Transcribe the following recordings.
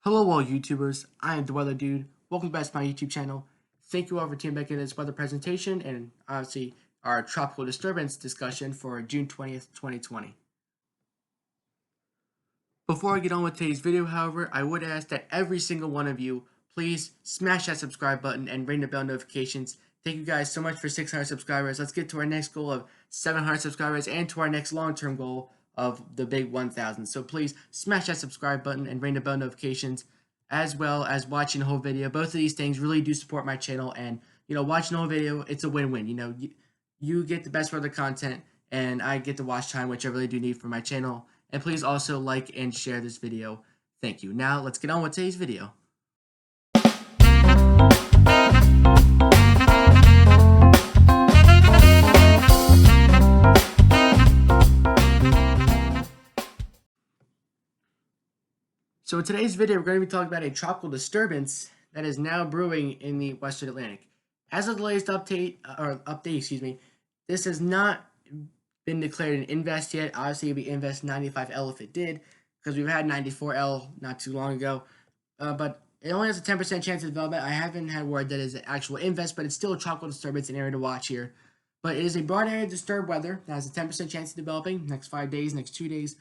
Hello all YouTubers, I am the Weather Dude. Welcome back to my YouTube channel. Thank you all for tuning back in this weather presentation and obviously our tropical disturbance discussion for June 20th, 2020. Before I get on with today's video, however, I would ask that every single one of you please smash that subscribe button and ring the bell notifications. Thank you guys so much for 600 subscribers. Let's get to our next goal of 700 subscribers and to our next long-term goal of the big 1,000. So please smash that subscribe button and ring the bell notifications, as well as watching the whole video. Both of these things really do support my channel, and watching the whole video, it's a win-win. You get the best weather content, and I get the watch time, which I really do need for my channel. And please also like and share this video. Thank you. Now let's get on with today's video. So in today's video, we're going to be talking about a tropical disturbance that is now brewing in the Western Atlantic. As of the latest update, this has not been declared an invest yet. Obviously, it'd be invest 95L if it did, because we've had 94L not too long ago. But it only has a 10% chance of development. I haven't had word that is an actual invest, but it's still a tropical disturbance, an area to watch here. But it is a broad area of disturbed weather that has a 10% chance of developing next 5 days, next 2 days.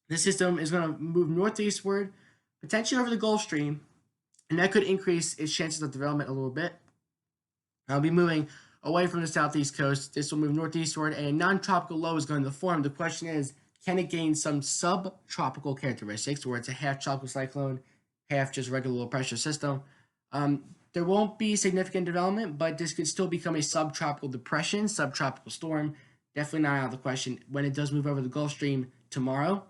This system is going to move northeastward, potentially over the Gulf Stream, and that could increase its chances of development a little bit. It'll be moving away from the southeast coast. This will move northeastward, and a non-tropical low is going to form. The question is, can it gain some subtropical characteristics, where it's a half tropical cyclone, half just regular low pressure system? There won't be significant development, but this could still become a subtropical depression, subtropical storm. Definitely not out of the question when it does move over the Gulf Stream tomorrow.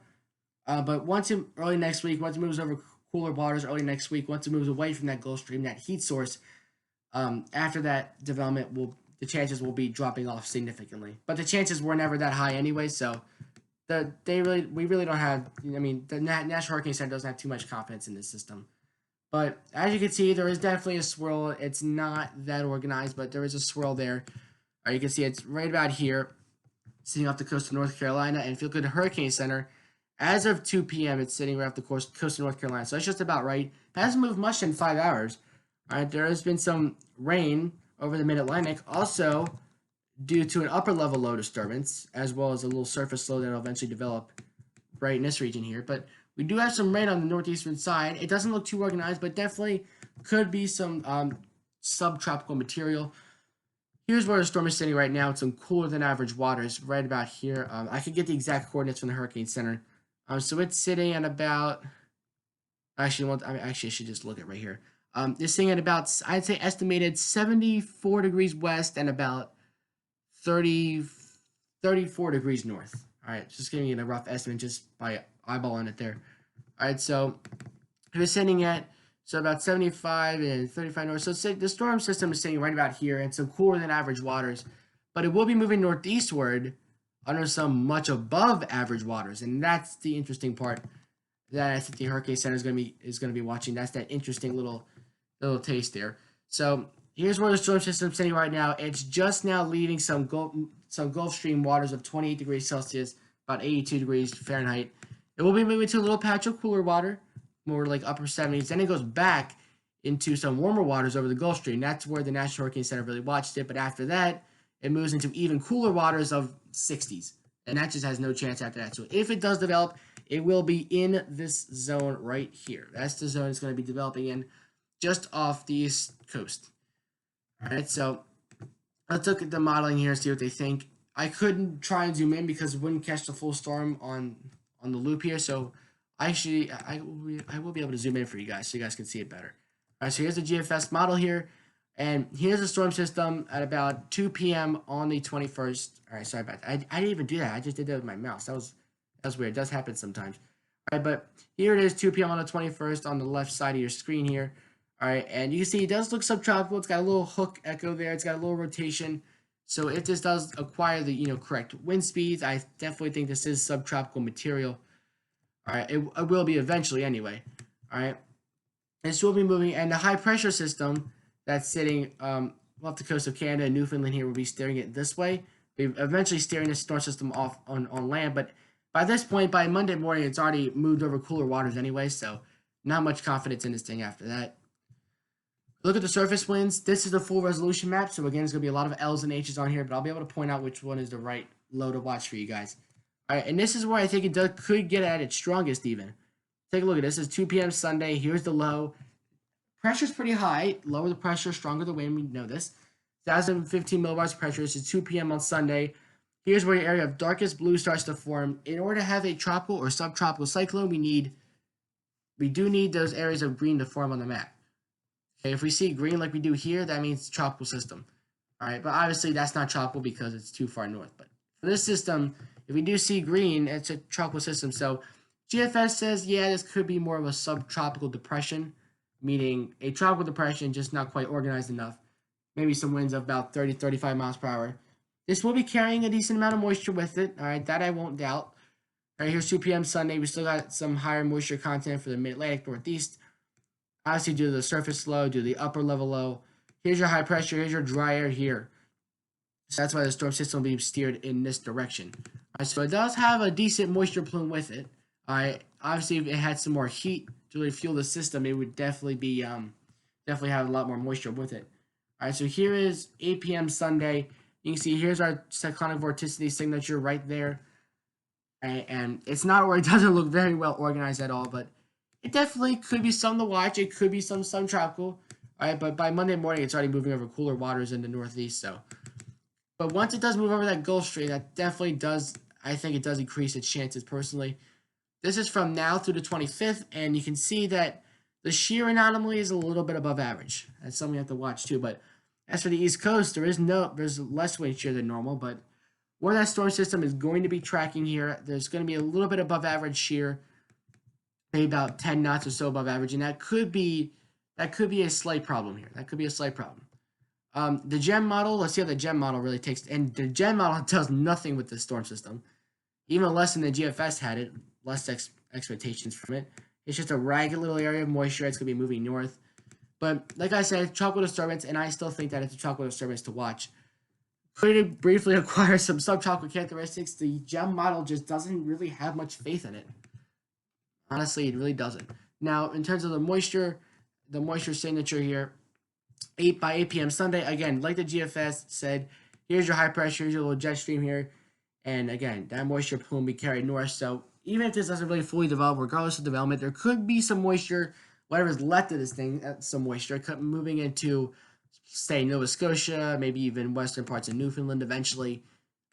But once it early next week, once it moves over cooler waters early next week, once it moves away from that Gulf Stream, that heat source, after that development, the chances will be dropping off significantly. But the chances were never that high anyway, so we really don't have. I mean, the National Hurricane Center doesn't have too much confidence in this system. But as you can see, there is definitely a swirl. It's not that organized, but there is a swirl there. You can see it's right about here, sitting off the coast of North Carolina. And if you look at the Hurricane Center, as of 2 p.m., it's sitting right off the coast of North Carolina. So it's just about right. It hasn't moved much in 5 hours. All right, there has been some rain over the mid-Atlantic, also due to an upper-level low disturbance, as well as a little surface low that will eventually develop right in this region here. But we do have some rain on the northeastern side. It doesn't look too organized, but definitely could be some subtropical material. Here's where the storm is sitting right now. It's some cooler than average waters right about here. I could get the exact coordinates from the Hurricane Center. So it's sitting at about, I should just look at right here. It's sitting at about, I'd say, estimated 74 degrees west and about 34 degrees north. All right, just giving you a rough estimate just by eyeballing it there. All right, so it's sitting at, about 75 and 35 north. So the storm system is sitting right about here and some cooler than average waters, but it will be moving northeastward under some much above average waters, and that's the interesting part that I think the Hurricane Center is going to be watching. That's that interesting little taste there. So here's where the storm system is sitting right now. It's just now leaving some Gulf Stream waters of 28 degrees Celsius, about 82 degrees Fahrenheit. It will be moving to a little patch of cooler water, more like upper 70s. Then it goes back into some warmer waters over the Gulf Stream. That's where the National Hurricane Center really watched it. But after that, it moves into even cooler waters of 60s. And that just has no chance after that. So if it does develop, it will be in this zone right here. That's the zone it's going to be developing in, just off the east coast. All right, so let's look at the modeling here and see what they think. I couldn't try and zoom in because it wouldn't catch the full storm on the loop here. So actually, I will be able to zoom in for you guys so you guys can see it better. All right, so here's the GFS model here. And here's the storm system at about 2 p.m. on the 21st. All right, sorry about that. I didn't even do that. I just did that with my mouse. That was weird. It does happen sometimes. All right, but here it is, 2 p.m. on the 21st on the left side of your screen here. All right, and you can see it does look subtropical. It's got a little hook echo there. It's got a little rotation. So if this does acquire the correct wind speeds, I definitely think this is subtropical material. All right, it will be eventually anyway. All right, this will be moving, and the high pressure system that's sitting off the coast of Canada and Newfoundland here will be steering it this way. We're eventually steering this storm system off on land, but by this point, by Monday morning, it's already moved over cooler waters anyway, so Not much confidence in this thing after that. Look at the surface winds. This is the full resolution map, so again, there's going to be a lot of L's and H's on here, but I'll be able to point out which one is the right low to watch for you guys. All right, and this is where I think it could get at its strongest even. Take a look at this. It's 2 p.m. Sunday. Here's the low. Pressure's pretty high. Lower the pressure, stronger the wind. We know this. 1,015 millibars of pressure. This is 2 p.m. on Sunday. Here's where your area of darkest blue starts to form. In order to have a tropical or subtropical cyclone, we do need those areas of green to form on the map. Okay, if we see green like we do here, that means tropical system. All right, but obviously that's not tropical because it's too far north. But for this system, if we do see green, it's a tropical system. So GFS says, yeah, this could be more of a subtropical depression, meaning a tropical depression, just not quite organized enough. Maybe some winds of about 30, 35 miles per hour. This will be carrying a decent amount of moisture with it. All right, that I won't doubt. All right, here's 2 p.m. Sunday. We still got some higher moisture content for the mid-Atlantic Northeast. Obviously, due to the surface low, due to the upper level low. Here's your high pressure. Here's your dry air here. So that's why the storm system will be steered in this direction. All right, so it does have a decent moisture plume with it. All right, obviously, if it had some more heat to really fuel the system, it would definitely be definitely have a lot more moisture with it. All right, so here is 8 p.m. Sunday. You can see here's our cyclonic vorticity signature right there. And it's not where it doesn't look very well organized at all, but it definitely could be something to watch. It could be some tropical. All right, but by Monday morning, it's already moving over cooler waters in the Northeast. So, but once it does move over that Gulf Stream, that definitely does. I think it does increase its chances personally. This is from now through the 25th, and you can see that the shear anomaly is a little bit above average. That's something you have to watch too. But as for the East Coast, there's less wind shear than normal, but where that storm system is going to be tracking here, there's going to be a little bit above average shear, maybe about 10 knots or so above average, and that could be a slight problem here. That could be a slight problem. The GEM model, let's see how the GEM model really takes, and the GEM model does nothing with the storm system, even less than the GFS had it, less expectations from it. It's just a ragged little area of moisture. It's going to be moving north. But like I said, tropical disturbance, and I still think that it's a tropical disturbance to watch. Could it briefly acquire some subtropical characteristics? The GEM model just doesn't really have much faith in it. Honestly, it really doesn't. Now, in terms of the moisture signature here, 8 p.m. Sunday, again, like the GFS said, here's your high pressure, here's your little jet stream here. And again, that moisture plume will be carried north. So even if this doesn't really fully develop, regardless of development, there could be some moisture, whatever's left of this thing, some moisture moving into, say, Nova Scotia, maybe even western parts of Newfoundland eventually,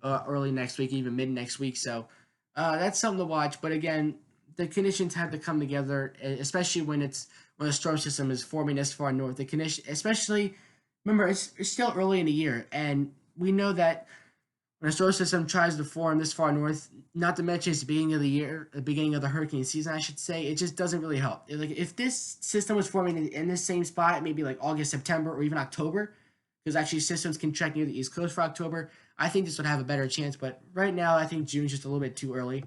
early next week, even mid next week. So that's something to watch. But again, the conditions have to come together, especially when the storm system is forming this far north. The condition, especially, remember, it's still early in the year, and we know that when a storm system tries to form this far north, not to mention it's the beginning of the year, the beginning of the hurricane season, I should say, it just doesn't really help. Like if this system was forming in this same spot, maybe like August, September, or even October, because actually systems can track near the East Coast for October, I think this would have a better chance. But right now, I think June's just a little bit too early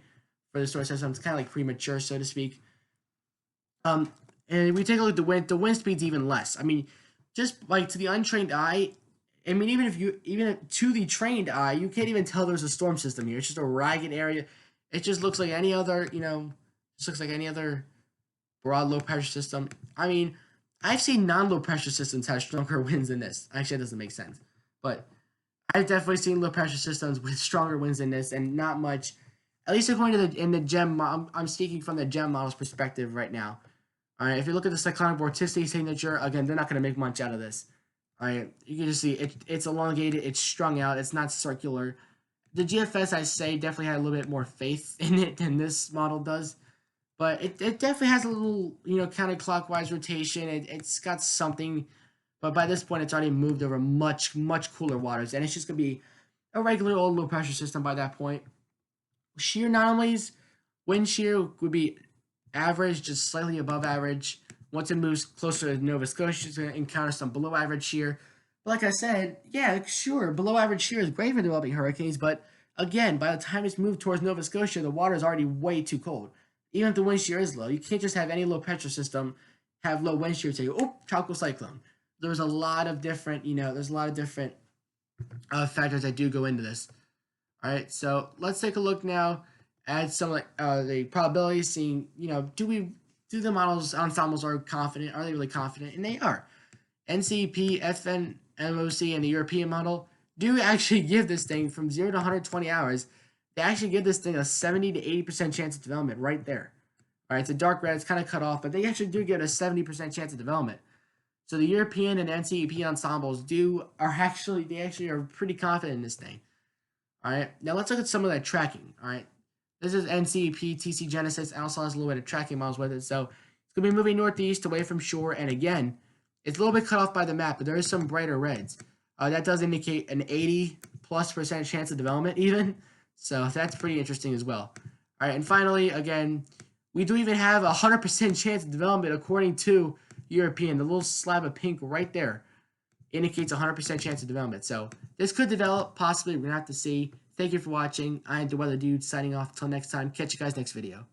for the storm system. It's kind of like premature, so to speak. And we take a look at the wind speed's even less. I mean, just like to the untrained eye, I mean, even to the trained eye, you can't even tell there's a storm system here. It's just a ragged area. It just looks like any other, just looks like any other broad low pressure system. I mean, I've seen non-low pressure systems have stronger winds than this. Actually, that doesn't make sense. But I've definitely seen low pressure systems with stronger winds than this, and not much. At least according to the GEM, I'm speaking from the GEM model's perspective right now. All right, if you look at the cyclonic vorticity signature, again, they're not going to make much out of this. All right, you can just see it's elongated, it's strung out, it's not circular. The GFS, I say, definitely had a little bit more faith in it than this model does. But it definitely has a little, counterclockwise rotation. It's got something, but by this point, it's already moved over much, much cooler waters. And it's just going to be a regular old low pressure system by that point. Shear anomalies, wind shear would be average, just slightly above average. Once it moves closer to Nova Scotia, it's going to encounter some below average shear. But like I said, yeah, sure, below average shear is great for developing hurricanes, but again, by the time it's moved towards Nova Scotia, the water is already way too cold. Even if the wind shear is low, you can't just have any low pressure system have low wind shear say, oh, tropical cyclone. There's a lot of different, factors that do go into this. All right, so let's take a look now at some of the probabilities, seeing, do we do the models ensembles are confident? Are they really confident? And they are. NCP, FNMOC, and the European model do actually give this thing from 0 to 120 hours. They actually give this thing a 70 to 80% chance of development right there. All right, it's a dark red. It's kind of cut off, but they actually do get a 70% chance of development. So the European and NCEP ensembles actually are pretty confident in this thing. All right, now let's look at some of that tracking. All right, this is NCEP, TC Genesis, and also has a little bit of tracking models with it. So it's gonna be moving northeast away from shore, and again, it's a little bit cut off by the map, but there is some brighter reds. That does indicate an 80+% chance of development even. So that's pretty interesting as well. All right, and finally, again, we do even have a 100% chance of development according to European. The little slab of pink right there indicates a 100% chance of development. So this could develop, possibly. We're going to have to see. Thank you for watching. I am the Weather Dude signing off. Until next time, catch you guys next video.